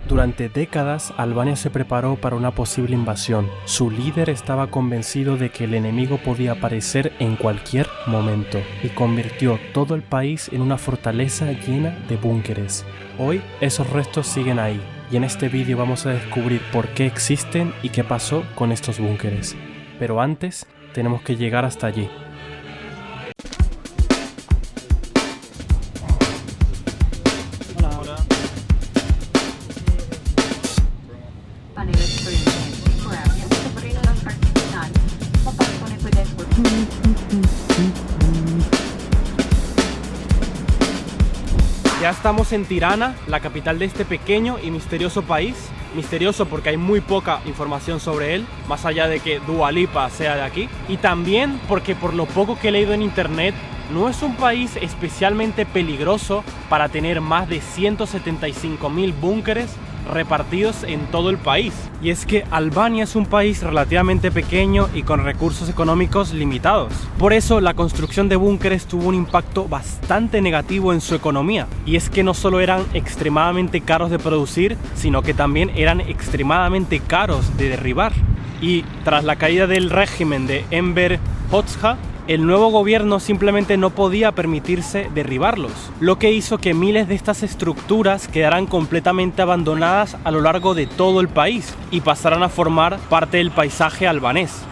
Durante décadas, Albania se preparó para una posible invasión. Su líder estaba convencido de que el enemigo podía aparecer en cualquier momento y convirtió todo el país en una fortaleza llena de búnkeres. Hoy, esos restos siguen ahí y en este vídeo vamos a descubrir por qué existen y qué pasó con estos búnkeres. Pero antes, tenemos que llegar hasta allí. Ya estamos en Tirana, la capital de este pequeño y misterioso país. Misterioso porque hay muy poca información sobre él, más allá de que Dua Lipa sea de aquí. Y también porque por lo poco que he leído en internet, no es un país especialmente peligroso para tener más de 175.000 búnkeres repartidos en todo el país. Y es que Albania es un país relativamente pequeño y con recursos económicos limitados. Por eso la construcción de búnkeres tuvo un impacto bastante negativo en su economía. Y es que no solo eran extremadamente caros de producir, sino que también eran extremadamente caros de derribar. Y tras la caída del régimen de Enver Hoxha, el nuevo gobierno simplemente no podía permitirse derribarlos, lo que hizo que miles de estas estructuras quedaran completamente abandonadas a lo largo de todo el país y pasaran a formar parte del paisaje albanés.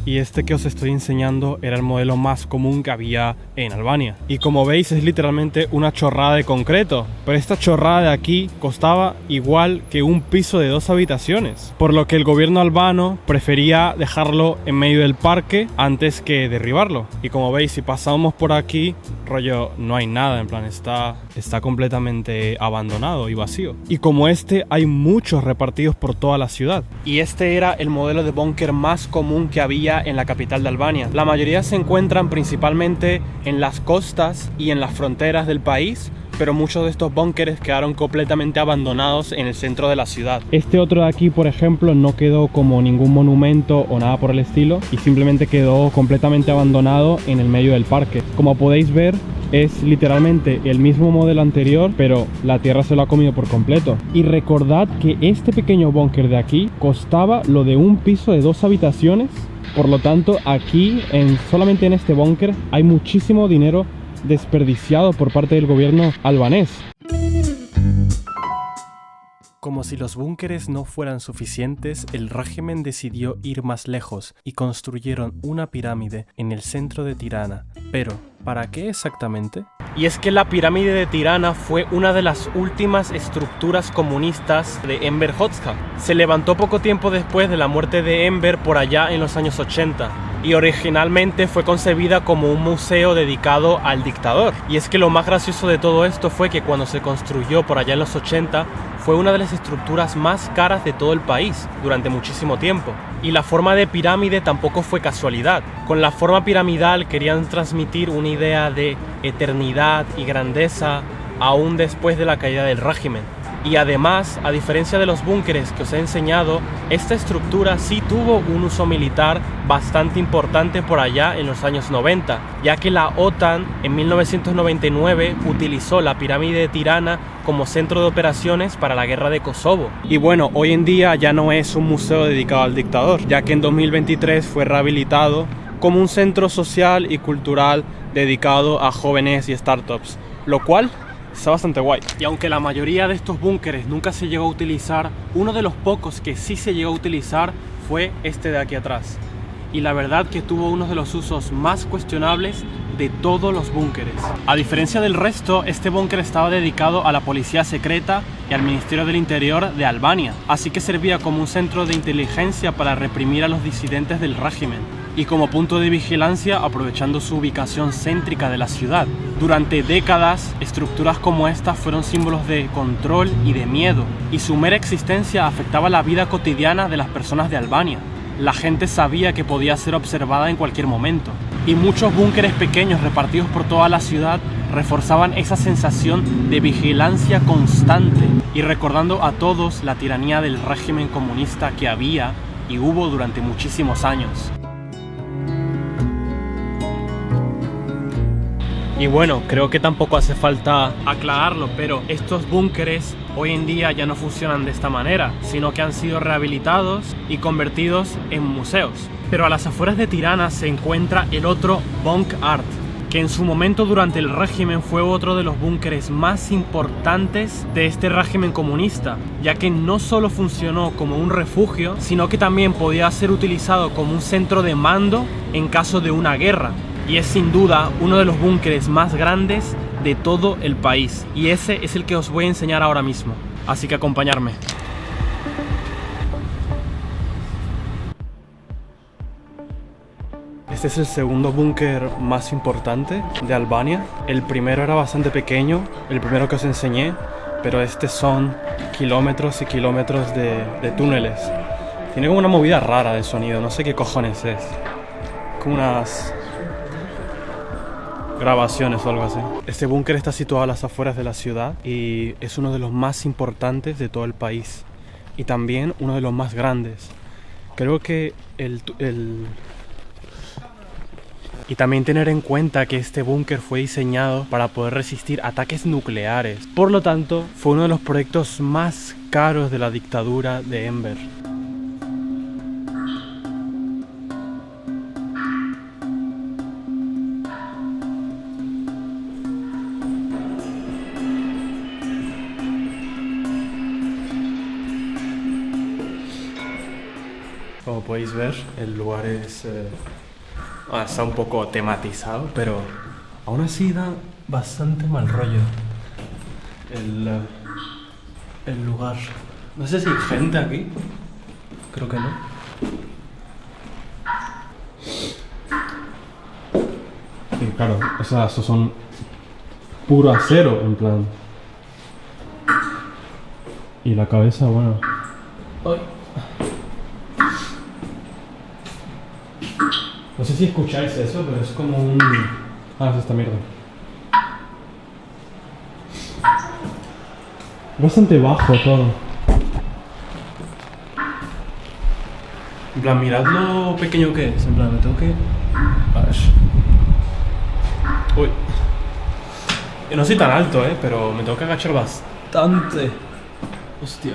Y este que os estoy enseñando era el modelo más común que había en Albania. Y como veis es literalmente una chorrada de concreto. Pero esta chorrada de aquí costaba igual que un piso de 2 habitaciones. Por lo que el gobierno albano prefería dejarlo en medio del parque antes que derribarlo. Y como veis, si pasamos por aquí, rollo, no hay nada. En plan, está completamente abandonado y vacío. Y como este, hay muchos repartidos por toda la ciudad. Y este era el modelo de búnker más común que había en la capital de Albania. La mayoría se encuentran principalmente en las costas y en las fronteras del país, pero muchos de estos búnkeres quedaron completamente abandonados en el centro de la ciudad. Este otro de aquí, por ejemplo, no quedó como ningún monumento o nada por el estilo y simplemente quedó completamente abandonado en el medio del parque. Como podéis ver, es literalmente el mismo modelo anterior, pero la tierra se lo ha comido por completo. Y recordad que este pequeño búnker de aquí costaba lo de un piso de 2 habitaciones. Por lo tanto, aquí, solamente en este búnker, hay muchísimo dinero desperdiciado por parte del gobierno albanés. Como si los búnkeres no fueran suficientes, el régimen decidió ir más lejos y construyeron una pirámide en el centro de Tirana. Pero, ¿para qué exactamente? Y es que la pirámide de Tirana fue una de las últimas estructuras comunistas de Enver Hoxha. Se levantó poco tiempo después de la muerte de Enver por allá en los años 80. Y originalmente fue concebida como un museo dedicado al dictador. Y es que lo más gracioso de todo esto fue que cuando se construyó por allá en los 80, fue una de las estructuras más caras de todo el país durante muchísimo tiempo. Y la forma de pirámide tampoco fue casualidad. Con la forma piramidal querían transmitir una idea de eternidad y grandeza aún después de la caída del régimen. Y además, a diferencia de los búnkeres que os he enseñado, esta estructura sí tuvo un uso militar bastante importante por allá en los años 90, ya que la OTAN en 1999 utilizó la pirámide de Tirana como centro de operaciones para la guerra de Kosovo. Y bueno, hoy en día ya no es un museo dedicado al dictador, ya que en 2023 fue rehabilitado como un centro social y cultural dedicado a jóvenes y startups, lo cual está bastante guay. Y aunque la mayoría de estos búnkeres nunca se llegó a utilizar, uno de los pocos que sí se llegó a utilizar fue este de aquí atrás. Y la verdad que tuvo uno de los usos más cuestionables de todos los búnkeres. A diferencia del resto, este búnker estaba dedicado a la policía secreta y al Ministerio del Interior de Albania, así que servía como un centro de inteligencia para reprimir a los disidentes del régimen y como punto de vigilancia aprovechando su ubicación céntrica de la ciudad. Durante décadas, estructuras como esta fueron símbolos de control y de miedo, y su mera existencia afectaba la vida cotidiana de las personas de Albania. La gente sabía que podía ser observada en cualquier momento, y muchos búnkeres pequeños repartidos por toda la ciudad reforzaban esa sensación de vigilancia constante y recordando a todos la tiranía del régimen comunista que había y hubo durante muchísimos años. Y bueno, creo que tampoco hace falta aclararlo, pero estos búnkeres hoy en día ya no funcionan de esta manera, sino que han sido rehabilitados y convertidos en museos. Pero a las afueras de Tirana se encuentra el otro Bunk Art, que en su momento durante el régimen fue otro de los búnkeres más importantes de este régimen comunista, ya que no solo funcionó como un refugio, sino que también podía ser utilizado como un centro de mando en caso de una guerra. Y es sin duda uno de los búnkeres más grandes de todo el país. Y ese es el que os voy a enseñar ahora mismo. Así que acompañadme. Este es el segundo búnker más importante de Albania. El primero era bastante pequeño, el primero que os enseñé, pero este son kilómetros y kilómetros de túneles. Tiene como una movida rara de sonido, no sé qué cojones es. Como unas grabaciones o algo así. Este búnker está situado a las afueras de la ciudad y es uno de los más importantes de todo el país. Y también uno de los más grandes. Creo que Y también tener en cuenta que este búnker fue diseñado para poder resistir ataques nucleares. Por lo tanto, fue uno de los proyectos más caros de la dictadura de Enver. Como podéis ver, el lugar es... está un poco tematizado, pero aún así da bastante mal rollo el lugar. No sé si hay gente aquí. Creo que no. Sí, claro, o sea, estos son puro acero, en plan. Y la cabeza, bueno. ¡Ay! No sé si escucháis eso, pero es como un... es esta mierda. Bastante bajo todo. En plan, mirad lo pequeño que es. En plan, me tengo que... A ver. Uy. Yo no soy tan alto, pero me tengo que agachar bastante. Hostia.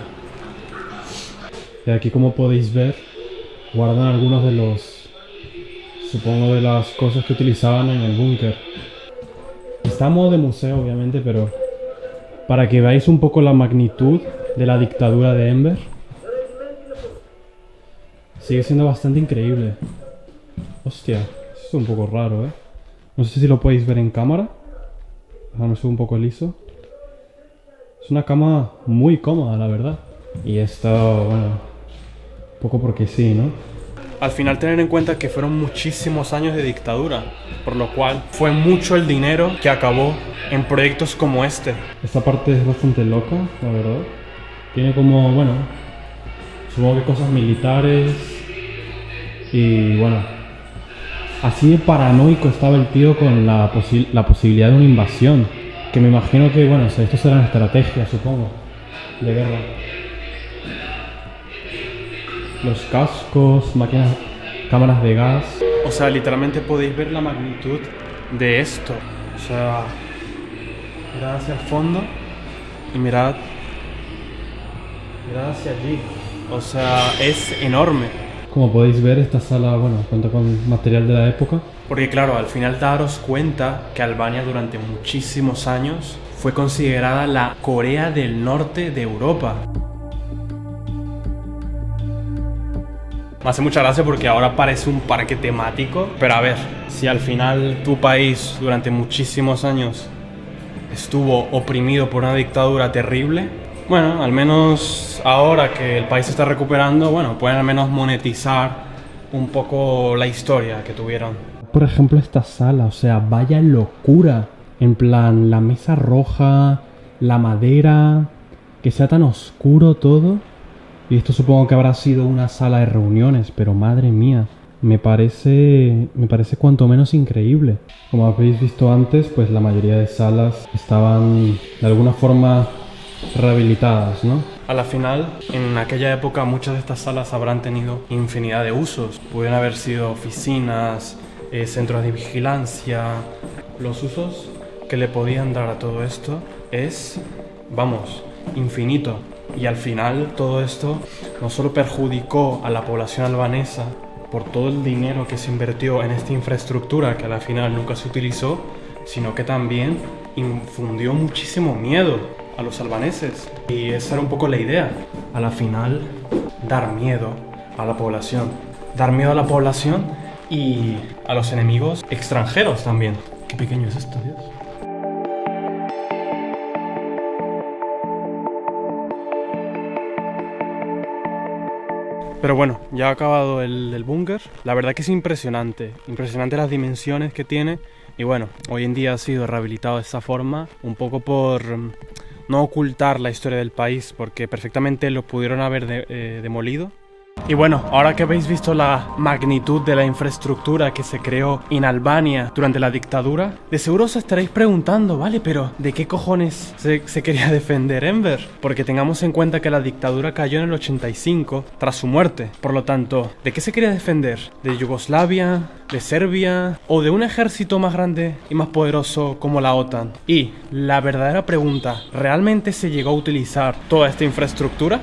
Y aquí, como podéis ver, guardan algunos de los... supongo de las cosas que utilizaban en el búnker. Está a modo de museo, obviamente, pero para que veáis un poco la magnitud de la dictadura de Enver, sigue siendo bastante increíble. Hostia, eso es un poco raro, No sé si lo podéis ver en cámara. Déjame subir un poco liso. Es una cama muy cómoda, la verdad. Y esto, bueno, un poco porque sí, ¿no? Al final tener en cuenta que fueron muchísimos años de dictadura, por lo cual fue mucho el dinero que acabó en proyectos como este. Esta parte es bastante loca, la verdad. Tiene como, bueno, supongo que cosas militares y bueno, así de paranoico estaba el tío con la posibilidad de una invasión, que me imagino que, bueno, esto serán estrategias, supongo, de guerra. Los cascos, máquinas, cámaras de gas. O sea, literalmente podéis ver la magnitud de esto. O sea, mirad hacia el fondo y mirad hacia allí. O sea, es enorme. Como podéis ver, esta sala, bueno, cuenta con material de la época. Porque claro, al final daros cuenta que Albania durante muchísimos años fue considerada la Corea del Norte de Europa. Me hace mucha gracia porque ahora parece un parque temático, pero a ver, si al final tu país durante muchísimos años estuvo oprimido por una dictadura terrible, bueno, al menos ahora que el país se está recuperando, bueno, pueden al menos monetizar un poco la historia que tuvieron. Por ejemplo, esta sala, o sea, vaya locura. En plan, la mesa roja, la madera, que sea tan oscuro todo. Y esto supongo que habrá sido una sala de reuniones, pero madre mía, me parece cuanto menos increíble. Como habéis visto antes, pues la mayoría de salas estaban de alguna forma rehabilitadas, ¿no? A la final, en aquella época muchas de estas salas habrán tenido infinidad de usos. Pudieron haber sido oficinas, centros de vigilancia. Los usos que le podían dar a todo esto es, vamos, infinito. Y al final todo esto no solo perjudicó a la población albanesa por todo el dinero que se invirtió en esta infraestructura que a la final nunca se utilizó, sino que también infundió muchísimo miedo a los albaneses. Y esa era un poco la idea. A la final, dar miedo a la población. Dar miedo a la población y a los enemigos extranjeros también. Qué pequeño es esto, Dios. Pero bueno, ya ha acabado el búnker. La verdad que es impresionante. Impresionante las dimensiones que tiene. Y bueno, hoy en día ha sido rehabilitado de esta forma, un poco por no ocultar la historia del país, porque perfectamente lo pudieron haber demolido. Y bueno, ahora que habéis visto la magnitud de la infraestructura que se creó en Albania durante la dictadura, de seguro os estaréis preguntando, vale, pero ¿de qué cojones se quería defender Enver? Porque tengamos en cuenta que la dictadura cayó en el 85 tras su muerte. Por lo tanto, ¿de qué se quería defender? ¿De Yugoslavia? ¿De Serbia? ¿O de un ejército más grande y más poderoso como la OTAN? Y la verdadera pregunta, ¿realmente se llegó a utilizar toda esta infraestructura?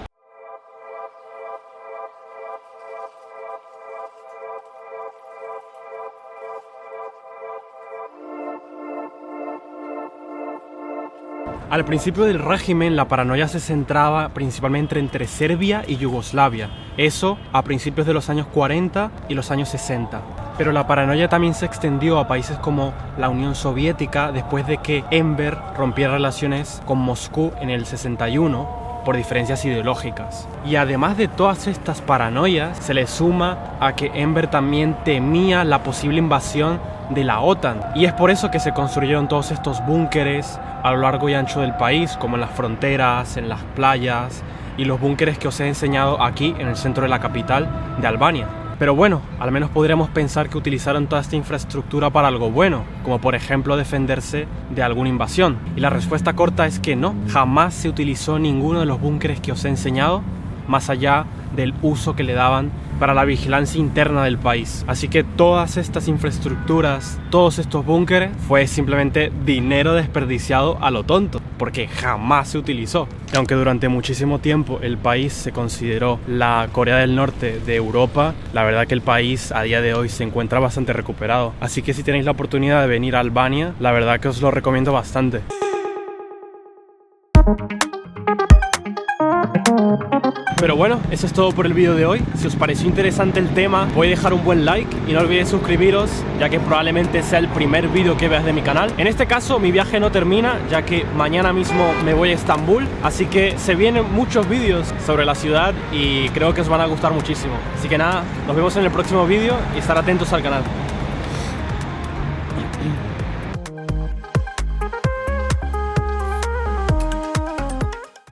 Al principio del régimen, la paranoia se centraba principalmente entre Serbia y Yugoslavia. Eso a principios de los años 40 y los años 60. Pero la paranoia también se extendió a países como la Unión Soviética después de que Enver rompiera relaciones con Moscú en el 61 por diferencias ideológicas. Y además de todas estas paranoias, se le suma a que Enver también temía la posible invasión de la OTAN. Y es por eso que se construyeron todos estos búnkeres a lo largo y ancho del país, como en las fronteras, en las playas y los búnkeres que os he enseñado aquí en el centro de la capital de Albania. Pero bueno, al menos podríamos pensar que utilizaron toda esta infraestructura para algo bueno, como por ejemplo defenderse de alguna invasión. Y la respuesta corta es que no, jamás se utilizó ninguno de los búnkeres que os he enseñado, más allá del uso que le daban para la vigilancia interna del país. Así que todas estas infraestructuras, todos estos búnkeres, fue simplemente dinero desperdiciado a lo tonto, porque jamás se utilizó. Y aunque durante muchísimo tiempo el país se consideró la Corea del Norte de Europa, la verdad que el país a día de hoy se encuentra bastante recuperado. Así que si tenéis la oportunidad de venir a Albania, la verdad que os lo recomiendo bastante. Pero bueno, eso es todo por el vídeo de hoy. Si os pareció interesante el tema, podéis dejar un buen like y no olvidéis suscribiros, ya que probablemente sea el primer vídeo que veas de mi canal. En este caso, mi viaje no termina, ya que mañana mismo me voy a Estambul, así que se vienen muchos vídeos sobre la ciudad y creo que os van a gustar muchísimo. Así que nada, nos vemos en el próximo vídeo y estar atentos al canal.